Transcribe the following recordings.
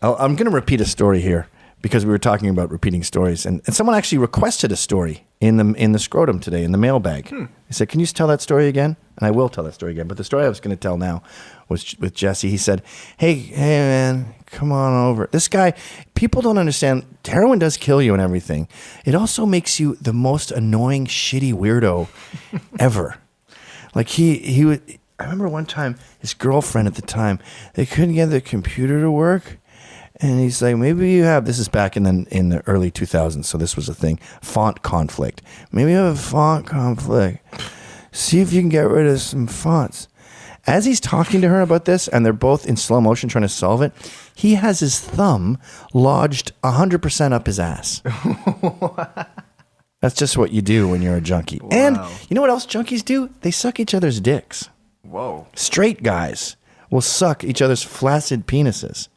I'm going to repeat a story here because we were talking about repeating stories, and someone actually requested a story in the scrotum today in the mailbag. He said, "Can you tell that story again?" And I will tell that story again. But the story I was going to tell now was with Jesse. He said, "Hey man, come on over." This guy, people don't understand. Heroin does kill you and everything. It also makes you the most annoying, shitty weirdo ever. Like he would. I remember one time his girlfriend at the time, they couldn't get the computer to work. And he's like, maybe you have, this is back in the early 2000s, so this was a thing, font conflict. Maybe you have a font conflict. See if you can get rid of some fonts. As he's talking to her about this, and they're both in slow motion trying to solve it, he has his thumb lodged 100% up his ass. That's just what you do when you're a junkie. Wow. And you know what else junkies do? They suck each other's dicks. Whoa. Straight guys will suck each other's flaccid penises.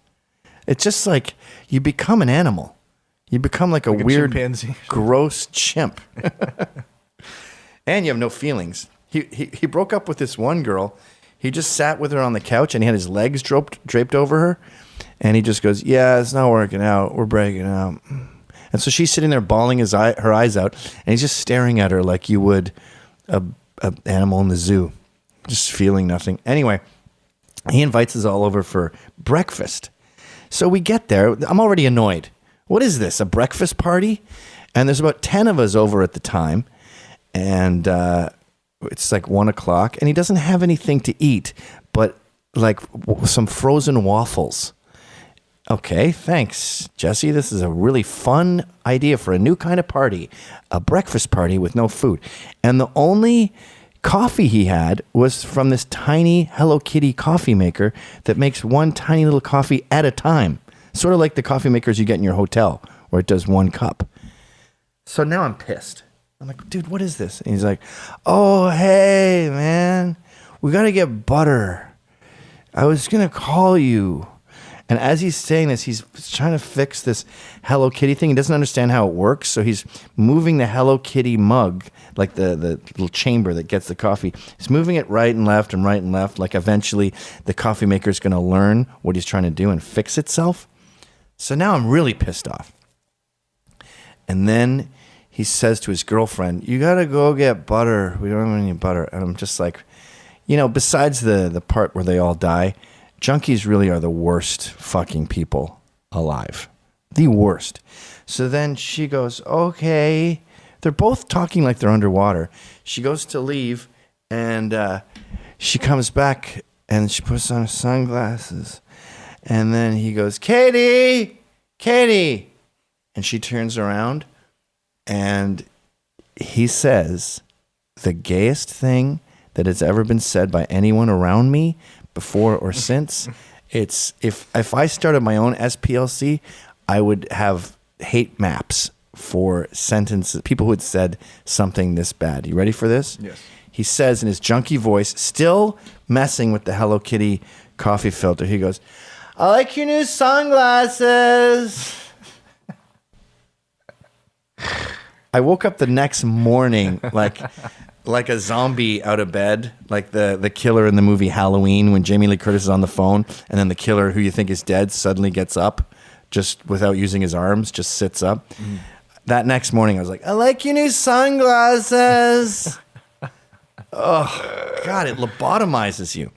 It's just like you become an animal. You become like a weird, chimpanzee. Gross chimp. And you have no feelings. He broke up with this one girl. He just sat with her on the couch and he had his legs draped over her. And he just goes, "Yeah, it's not working out. We're breaking up." And so she's sitting there bawling her eyes out. And he's just staring at her like you would an animal in the zoo. Just feeling nothing. Anyway, he invites us all over for breakfast. So we get there. I'm already annoyed. What is this, a breakfast party? And there's about 10 of us over at the time. And it's like 1 o'clock. And he doesn't have anything to eat, but like some frozen waffles. Okay, thanks, Jesse. This is a really fun idea for a new kind of party. A breakfast party with no food. And the only coffee he had was from this tiny Hello Kitty coffee maker that makes one tiny little coffee at a time. Sort of like the coffee makers you get in your hotel where it does 1 cup. So now I'm pissed. I'm like, "Dude, what is this?" And he's like, "Oh, hey, man, we got to get butter. I was going to call you." And as he's saying this, he's trying to fix this Hello Kitty thing. He doesn't understand how it works. So he's moving the Hello Kitty mug, like the little chamber that gets the coffee. He's moving it right and left and right and left. Like eventually the coffee maker is going to learn what he's trying to do and fix itself. So now I'm really pissed off. And then he says to his girlfriend, "You got to go get butter. We don't have any butter." And I'm just like, besides the part where they all die, junkies really are the worst fucking people alive. The worst. So then she goes, "Okay." They're both talking like they're underwater. She goes to leave, and she comes back, and she puts on her sunglasses. And then he goes, "Katie! Katie!" And she turns around, and he says the gayest thing that has ever been said by anyone around me before or since. It's if I started my own SPLC, I would have hate maps for sentences, people who had said something this bad. You ready for this? Yes. He says in his junky voice, still messing with the Hello Kitty coffee filter, he goes, "I like your new sunglasses." I woke up the next morning like a zombie out of bed, like the killer in the movie Halloween when Jamie Lee Curtis is on the phone and then the killer who you think is dead suddenly gets up just without using his arms, just sits up. Mm. That next morning I was like, "I like your new sunglasses." Oh, God, it lobotomizes you.